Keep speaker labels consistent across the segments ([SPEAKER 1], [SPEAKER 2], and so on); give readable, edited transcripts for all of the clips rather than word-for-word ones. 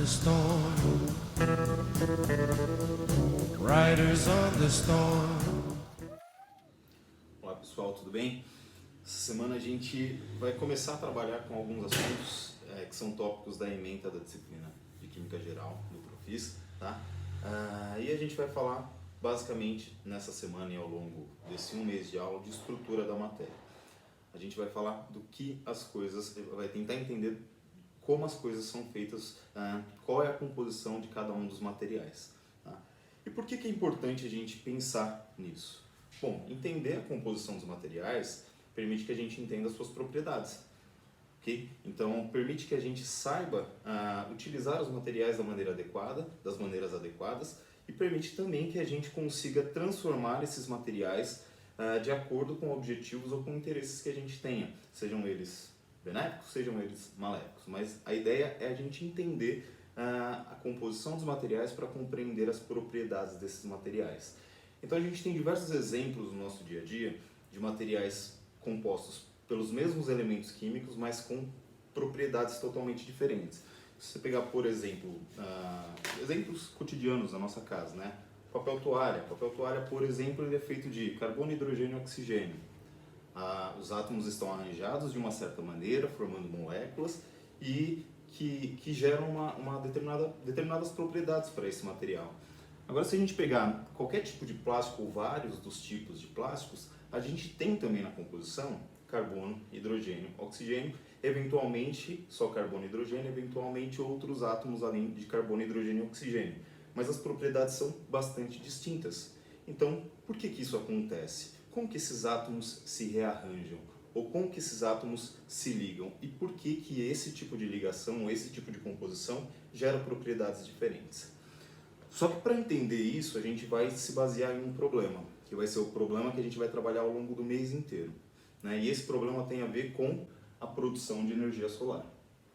[SPEAKER 1] the storm. Riders on the storm.
[SPEAKER 2] Olá pessoal, tudo bem? Essa semana a gente vai começar a trabalhar com alguns assuntos que são tópicos da ementa da disciplina de Química Geral do Profis, tá? E a gente vai falar basicamente nessa semana e ao longo desse um mês de aula de estrutura da matéria. A gente vai falar do que as coisas, vai tentar entender como as coisas são feitas, qual é a composição de cada um dos materiais. Tá? E por que é importante a gente pensar nisso? Bom, entender a composição dos materiais permite que a gente entenda as suas propriedades. Okay? Então, permite que a gente saiba utilizar os materiais das maneiras adequadas, e permite também que a gente consiga transformar esses materiais de acordo com objetivos ou com interesses que a gente tenha, sejam eles benéficos, sejam eles maléficos. Mas a ideia é a gente entender a composição dos materiais para compreender as propriedades desses materiais. Então a gente tem diversos exemplos no nosso dia a dia de materiais compostos pelos mesmos elementos químicos, mas com propriedades totalmente diferentes. Se você pegar, por exemplo, exemplos cotidianos da nossa casa, né? Papel toalha, por exemplo, ele é feito de carbono, hidrogênio e oxigênio. Os átomos estão arranjados de uma certa maneira, formando moléculas e que geram determinadas propriedades para esse material. Agora, se a gente pegar qualquer tipo de plástico ou vários dos tipos de plásticos, a gente tem também na composição carbono, hidrogênio, oxigênio, eventualmente só carbono e hidrogênio, eventualmente outros átomos além de carbono, hidrogênio e oxigênio. Mas as propriedades são bastante distintas. Então, por que isso acontece? Como que esses átomos se rearranjam? Ou como que esses átomos se ligam? E por que esse tipo de ligação, ou esse tipo de composição, gera propriedades diferentes? Só que para entender isso, a gente vai se basear em um problema, que vai ser o problema que a gente vai trabalhar ao longo do mês inteiro. Né? E esse problema tem a ver com a produção de energia solar.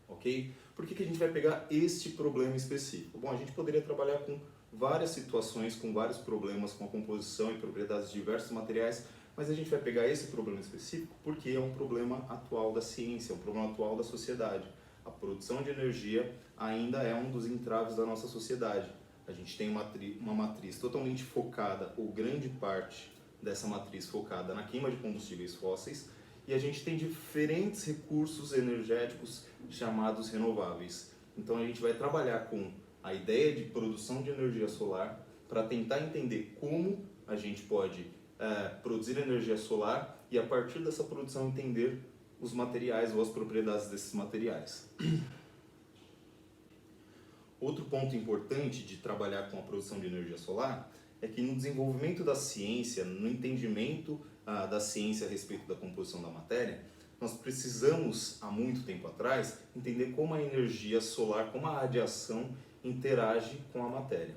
[SPEAKER 2] Ok? Por que a gente vai pegar este problema específico? Bom, a gente poderia trabalhar com várias situações, com vários problemas, com a composição e propriedades de diversos materiais, mas a gente vai pegar esse problema específico porque é um problema atual da ciência, é um problema atual da sociedade. A produção de energia ainda é um dos entraves da nossa sociedade. A gente tem uma matriz totalmente focada, ou grande parte dessa matriz focada na queima de combustíveis fósseis, e a gente tem diferentes recursos energéticos chamados renováveis. Então a gente vai trabalhar com a ideia de produção de energia solar para tentar entender como a gente pode produzir energia solar e a partir dessa produção entender os materiais ou as propriedades desses materiais. Outro ponto importante de trabalhar com a produção de energia solar é que no desenvolvimento da ciência, no entendimento da ciência a respeito da composição da matéria, nós precisamos, há muito tempo atrás, entender como a energia solar, como a radiação interage com a matéria.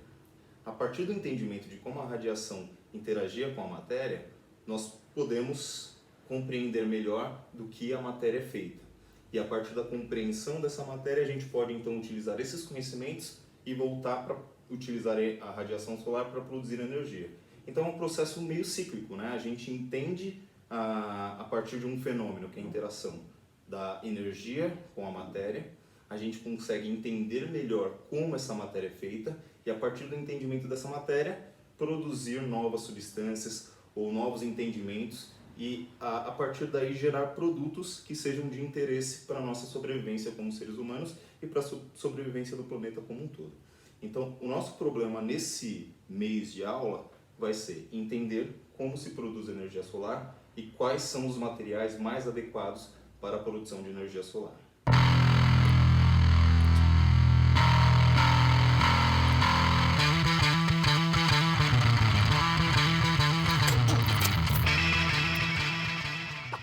[SPEAKER 2] A partir do entendimento de como a radiação interagia com a matéria, nós podemos compreender melhor do que a matéria é feita. E a partir da compreensão dessa matéria, a gente pode então utilizar esses conhecimentos e voltar para utilizar a radiação solar para produzir energia. Então é um processo meio cíclico, né? A gente entende a partir de um fenômeno que é a interação da energia com a matéria, a gente consegue entender melhor como essa matéria é feita e a partir do entendimento dessa matéria, produzir novas substâncias ou novos entendimentos e a partir daí gerar produtos que sejam de interesse para a nossa sobrevivência como seres humanos e para a sobrevivência do planeta como um todo. Então, o nosso problema nesse mês de aula vai ser entender como se produz energia solar e quais são os materiais mais adequados para a produção de energia solar.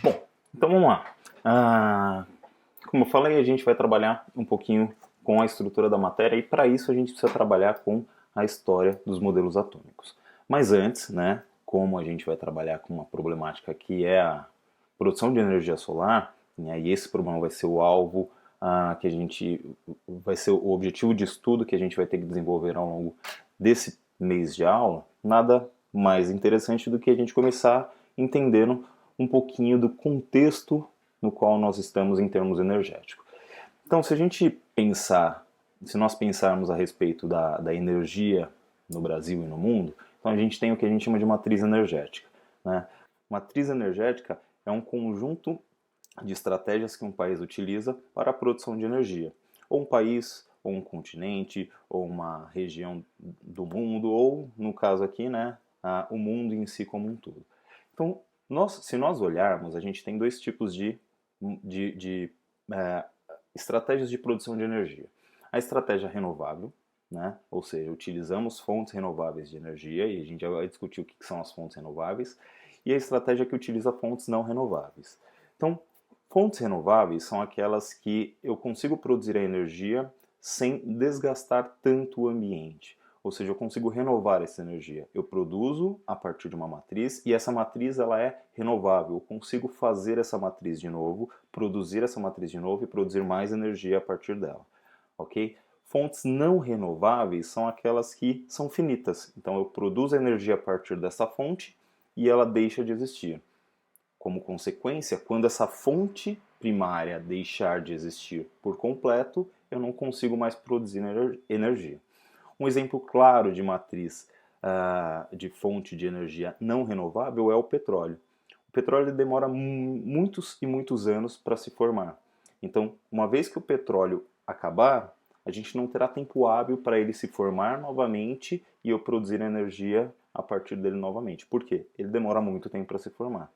[SPEAKER 2] Bom, então vamos lá. Como eu falei, a gente vai trabalhar um pouquinho com a estrutura da matéria e para isso a gente precisa trabalhar com a história dos modelos atômicos. Mas antes, né, como a gente vai trabalhar com uma problemática que é a produção de energia solar, né, e esse problema vai ser o alvo que a gente vai ser o objetivo de estudo que a gente vai ter que desenvolver ao longo desse mês de aula, nada mais interessante do que a gente começar entendendo um pouquinho do contexto no qual nós estamos em termos energéticos. Então, se a gente pensar
[SPEAKER 3] se nós pensarmos a respeito da energia no Brasil e no mundo, então a gente tem o que a gente chama de matriz energética, né? Matriz energética é um conjunto de estratégias que um país utiliza para a produção de energia. Ou um país, ou um continente, ou uma região do mundo, ou, no caso aqui, né, o mundo em si como um todo. Então, se nós olharmos, a gente tem dois tipos de estratégias de produção de energia. A estratégia renovável, né? Ou seja, utilizamos fontes renováveis de energia, e a gente já vai discutir o que são as fontes renováveis, e a estratégia que utiliza fontes não renováveis. Então, fontes renováveis são aquelas que eu consigo produzir a energia sem desgastar tanto o ambiente. Ou seja, eu consigo renovar essa energia. Eu produzo a partir de uma matriz e essa matriz ela é renovável. Eu consigo fazer essa matriz de novo, produzir essa matriz de novo e produzir mais energia a partir dela. Ok? Fontes não renováveis são aquelas que são finitas. Então eu produzo energia a partir dessa fonte e ela deixa de existir. Como consequência, quando essa fonte primária deixar de existir por completo, eu não consigo mais produzir energia. Um exemplo claro de matriz de fonte de energia não renovável é o petróleo. O petróleo demora muitos e muitos anos para se formar. Então, uma vez que o petróleo acabar, a gente não terá tempo hábil para ele se formar novamente e eu produzir energia a partir dele novamente. Por quê? Ele demora muito tempo para se formar.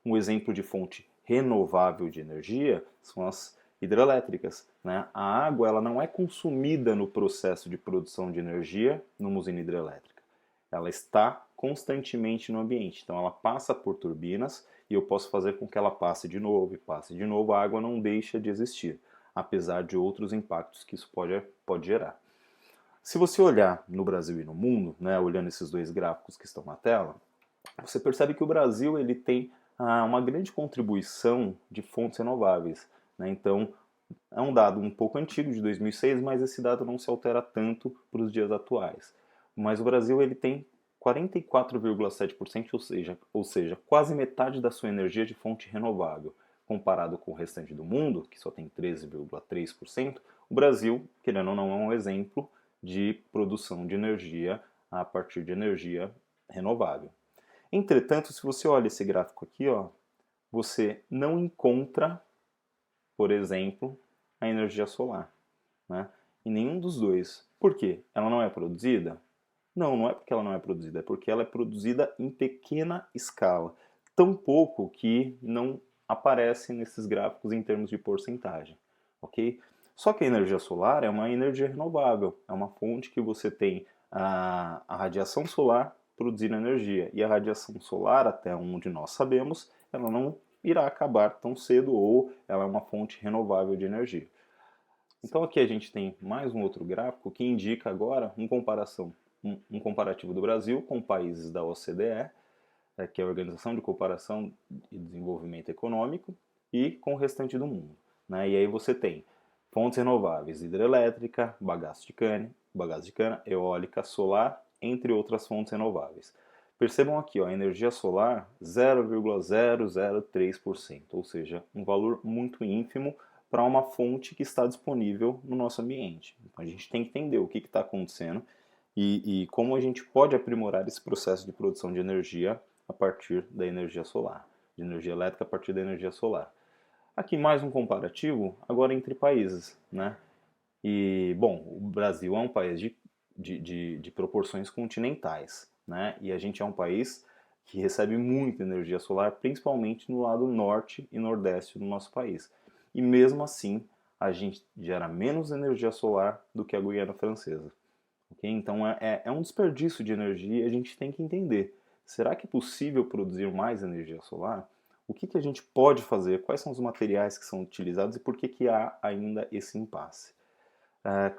[SPEAKER 3] Um exemplo de fonte renovável de energia são as hidrelétricas, né? A água ela não é consumida no processo de produção de energia numa usina hidrelétrica. Ela está constantemente no ambiente. Então ela passa por turbinas e eu posso fazer com que ela passe de novo e passe de novo. A água não deixa de existir, apesar de outros impactos que isso pode gerar. Se você olhar no Brasil e no mundo, né, olhando esses dois gráficos que estão na tela, você percebe que o Brasil ele tem uma grande contribuição de fontes renováveis, né? Então, é um dado um pouco antigo, de 2006, mas esse dado não se altera tanto para os dias atuais. Mas o Brasil ele tem 44,7%, ou seja, quase metade da sua energia de fonte renovável. Comparado com o restante do mundo, que só tem 13,3%, o Brasil, querendo ou não, é um exemplo de produção de energia a partir de energia renovável. Entretanto, se você olha esse gráfico aqui, ó, você não encontra, por exemplo, a energia solar, né? Em nenhum dos dois. Por quê? Ela não é produzida? Não, não é porque ela não é produzida, é porque ela é produzida em pequena escala. Tão pouco que não aparece nesses gráficos em termos de porcentagem, ok? Só que a energia solar é uma energia renovável, é uma fonte que você tem a radiação solar produzindo energia. E a radiação solar, até onde nós sabemos, ela não irá acabar tão cedo ou ela é uma fonte renovável de energia. Então aqui a gente tem mais um outro gráfico que indica agora um comparativo do Brasil com países da OCDE, que é a Organização de Cooperação e Desenvolvimento Econômico, e com o restante do mundo, né? E aí você tem fontes renováveis, hidrelétrica, bagaço de cana, eólica, solar, entre outras fontes renováveis. Percebam aqui, ó, a energia solar 0,003%, ou seja, um valor muito ínfimo para uma fonte que está disponível no nosso ambiente. Então a gente tem que entender o que está acontecendo e como a gente pode aprimorar esse processo de produção de energia a partir da energia solar, de energia elétrica a partir da energia solar. Aqui mais um comparativo, agora entre países, né? E, bom, o Brasil é um país de proporções continentais, né? E a gente é um país que recebe muita energia solar, principalmente no lado norte e nordeste do nosso país. E mesmo assim, a gente gera menos energia solar do que a Guiana Francesa. Okay? Então é um desperdício de energia e a gente tem que entender. Será que é possível produzir mais energia solar? O que a gente pode fazer? Quais são os materiais que são utilizados e por que há ainda esse impasse?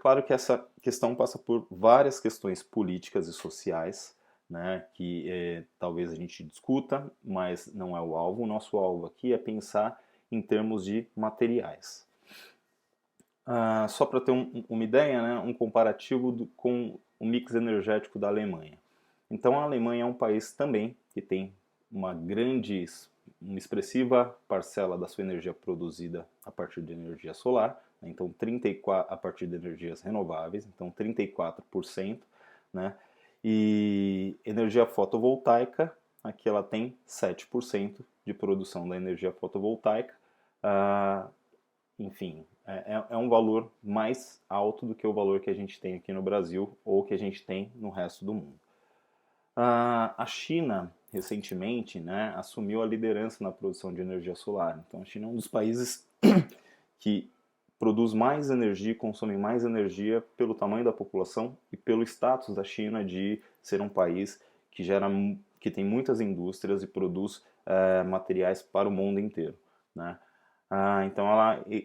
[SPEAKER 3] Claro que essa questão passa por várias questões políticas e sociais, né, que talvez a gente discuta, mas não é o alvo. O nosso alvo aqui é pensar em termos de materiais. Só para ter uma ideia, né, um comparativo com o mix energético da Alemanha. Então a Alemanha é um país também que tem uma expressiva parcela da sua energia produzida a partir de energia solar, Então 34 a partir de energias renováveis, então 34%, né? E energia fotovoltaica, aqui ela tem 7% de produção da energia fotovoltaica. Enfim, é um valor mais alto do que o valor que a gente tem aqui no Brasil ou que a gente tem no resto do mundo. A China, recentemente, né, assumiu a liderança na produção de energia solar. Então, a China é um dos países que produz mais energia e consome mais energia pelo tamanho da população e pelo status da China de ser um país que tem muitas indústrias e produz materiais para o mundo inteiro, né? Então,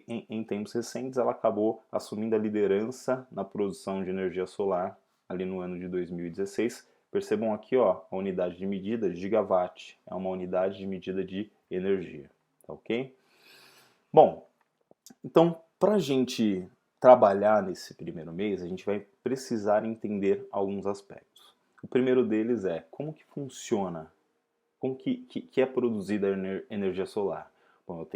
[SPEAKER 3] em tempos recentes, ela acabou assumindo a liderança na produção de energia solar ali no ano de 2016. Percebam aqui, ó, a unidade de medida, gigawatt, é uma unidade de medida de energia, tá ok? Bom, então, para a gente trabalhar nesse primeiro mês, a gente vai precisar entender alguns aspectos. O primeiro deles é como que funciona, como que é produzida a energia solar. Bom,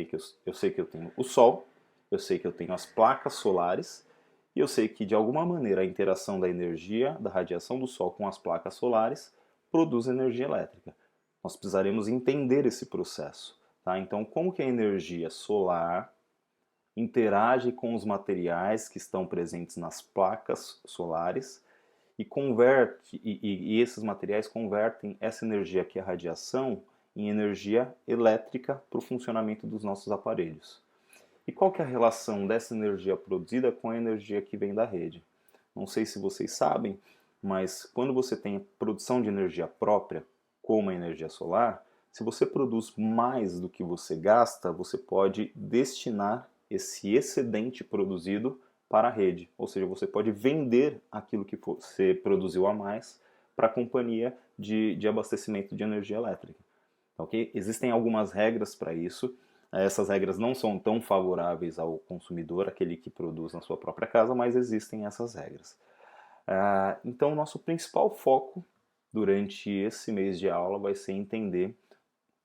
[SPEAKER 3] eu sei que eu tenho o Sol, eu sei que eu tenho as placas solares, e eu sei que de alguma maneira a interação da energia, da radiação do Sol com as placas solares, produz energia elétrica. Nós precisaremos entender esse processo, tá? Então, como que a energia solar interage com os materiais que estão presentes nas placas solares e esses materiais convertem essa energia que é a radiação em energia elétrica para o funcionamento dos nossos aparelhos. E qual que é a relação dessa energia produzida com a energia que vem da rede? Não sei se vocês sabem, mas quando você tem produção de energia própria, como a energia solar, se você produz mais do que você gasta, você pode destinar esse excedente produzido para a rede. Ou seja, você pode vender aquilo que você produziu a mais para a companhia de abastecimento de energia elétrica. Okay? Existem algumas regras para isso. Essas regras não são tão favoráveis ao consumidor, aquele que produz na sua própria casa, mas existem essas regras. Então, nosso principal foco durante esse mês de aula vai ser entender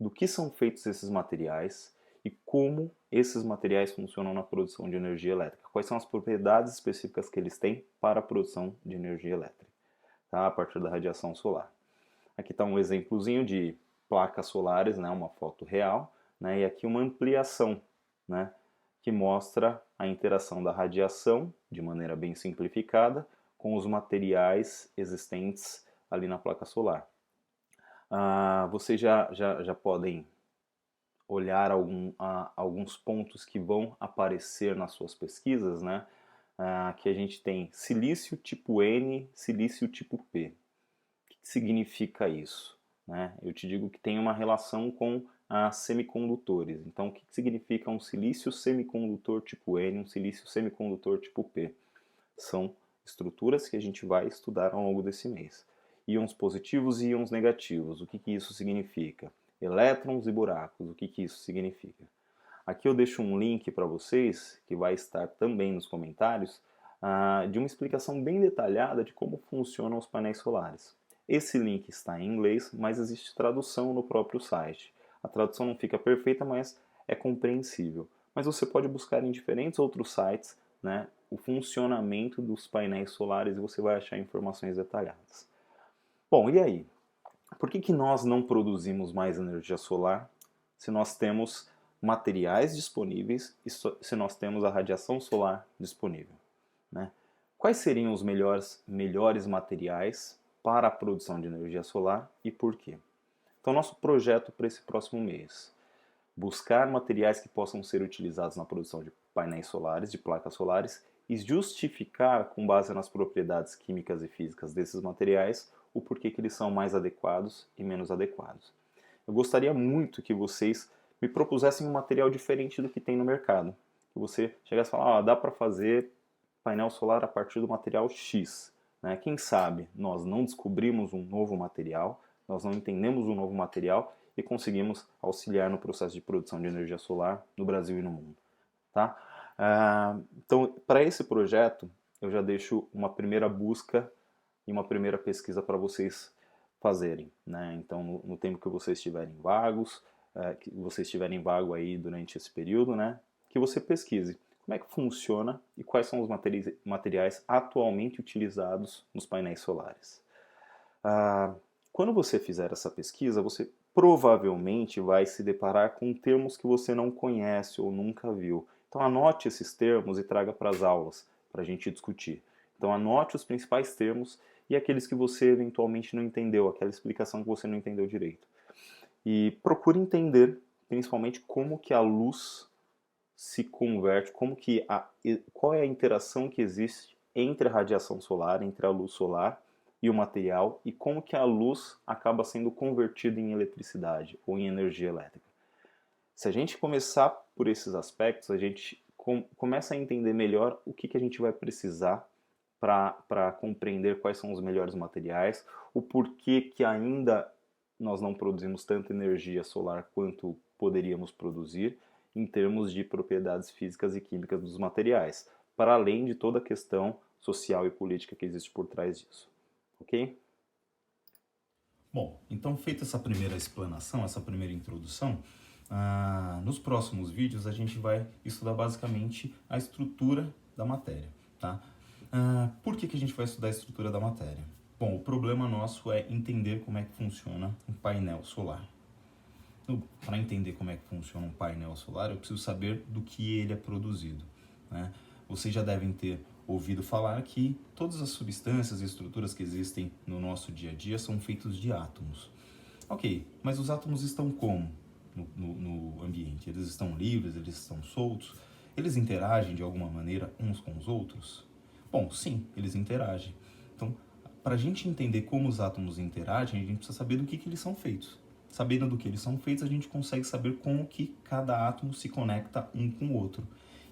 [SPEAKER 3] do que são feitos esses materiais e como esses materiais funcionam na produção de energia elétrica. Quais são as propriedades específicas que eles têm para a produção de energia elétrica, tá? A partir da radiação solar. Aqui está um exemplozinho de placas solares, né? Uma foto real, né? E aqui uma ampliação, né? Que mostra a interação da radiação, de maneira bem simplificada, com os materiais existentes ali na placa solar. Vocês já podem olhar alguns pontos que vão aparecer nas suas pesquisas, né? Aqui a gente tem silício tipo N, silício tipo P. O que significa isso? Né? Eu te digo que tem uma relação com semicondutores. Então, o que significa um silício semicondutor tipo N, um silício semicondutor tipo P? São estruturas que a gente vai estudar ao longo desse mês. Íons positivos e íons negativos. O que isso significa? Elétrons e buracos. O que isso significa? Aqui eu deixo um link para vocês, que vai estar também nos comentários, de uma explicação bem detalhada de como funcionam os painéis solares. Esse link está em inglês, mas existe tradução no próprio site. A tradução não fica perfeita, mas é compreensível. Mas você pode buscar em diferentes outros sites, né, o funcionamento dos painéis solares e você vai achar informações detalhadas. Bom, e aí? Por que nós não produzimos mais energia solar se nós temos materiais disponíveis e se nós temos a radiação solar disponível, né? Quais seriam os melhores materiais para a produção de energia solar e por quê? Então, nosso projeto para esse próximo mês: buscar materiais que possam ser utilizados na produção de painéis solares, de placas solares, e justificar, com base nas propriedades químicas e físicas desses materiais, o porquê que eles são mais adequados e menos adequados. Eu gostaria muito que vocês me propusessem um material diferente do que tem no mercado. Que você chegasse e falasse, dá para fazer painel solar a partir do material X. Né? Quem sabe nós não descobrimos um novo material, nós não entendemos um novo material e conseguimos auxiliar no processo de produção de energia solar no Brasil e no mundo. Tá? Então, para esse projeto, eu já deixo uma primeira busca e uma primeira pesquisa para vocês fazerem, né? Então, no tempo que vocês estiverem vagos, que vocês estiverem vago aí durante esse período, né? Que você pesquise como é que funciona e quais são os materiais atualmente utilizados nos painéis solares. Quando você fizer essa pesquisa, você provavelmente vai se deparar com termos que você não conhece ou nunca viu. Então anote esses termos e traga para as aulas, para a gente discutir. Então anote os principais termos e aqueles que você eventualmente não entendeu, aquela explicação que você não entendeu direito. E procure entender, principalmente, como que a luz se converte, qual é a interação que existe entre a radiação solar, entre a luz solar e o material, e como que a luz acaba sendo convertida em eletricidade ou em energia elétrica. Se a gente começar por esses aspectos, a gente começa a entender melhor o que a gente vai precisar para compreender quais são os melhores materiais, o porquê que ainda nós não produzimos tanta energia solar quanto poderíamos produzir em termos de propriedades físicas e químicas dos materiais, para além de toda a questão social e política que existe por trás disso. Ok?
[SPEAKER 4] Bom, então feita essa primeira explanação, essa primeira introdução, nos próximos vídeos a gente vai estudar basicamente a estrutura da matéria, tá? Por que a gente vai estudar a estrutura da matéria? Bom, o problema nosso é entender como é que funciona um painel solar. Para entender como é que funciona um painel solar, eu preciso saber do que ele é produzido, né? Vocês já devem ter ouvido falar que todas as substâncias e estruturas que existem no nosso dia a dia são feitos de átomos. Ok, mas os átomos estão como no ambiente? Eles estão livres, eles estão soltos? Eles interagem de alguma maneira uns com os outros? Bom, sim, eles interagem. Então, para a gente entender como os átomos interagem, a gente precisa saber do que eles são feitos. Sabendo do que eles são feitos, a gente consegue saber como que cada átomo se conecta um com o outro.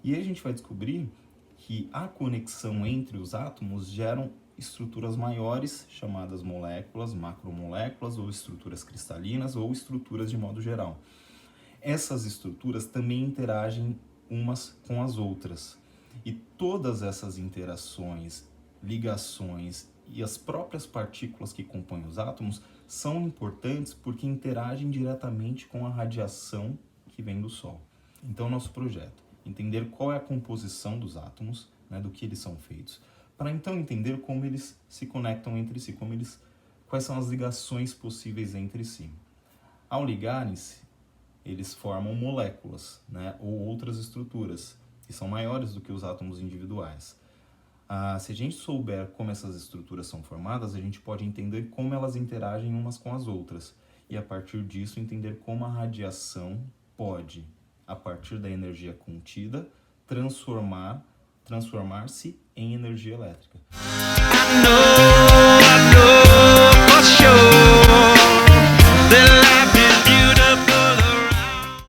[SPEAKER 4] E aí a gente vai descobrir que a conexão entre os átomos geram estruturas maiores, chamadas moléculas, macromoléculas, ou estruturas cristalinas, ou estruturas de modo geral. Essas estruturas também interagem umas com as outras. E todas essas interações, ligações e as próprias partículas que compõem os átomos são importantes porque interagem diretamente com a radiação que vem do Sol. Então, nosso projeto é entender qual é a composição dos átomos, né, do que eles são feitos, para então entender como eles se conectam entre si, quais são as ligações possíveis entre si. Ao ligarem-se, eles formam moléculas, né, ou outras estruturas, que são maiores do que os átomos individuais. Se a gente souber como essas estruturas são formadas, a gente pode entender como elas interagem umas com as outras. E a partir disso, entender como a radiação pode, a partir da energia contida, transformar-se em energia elétrica.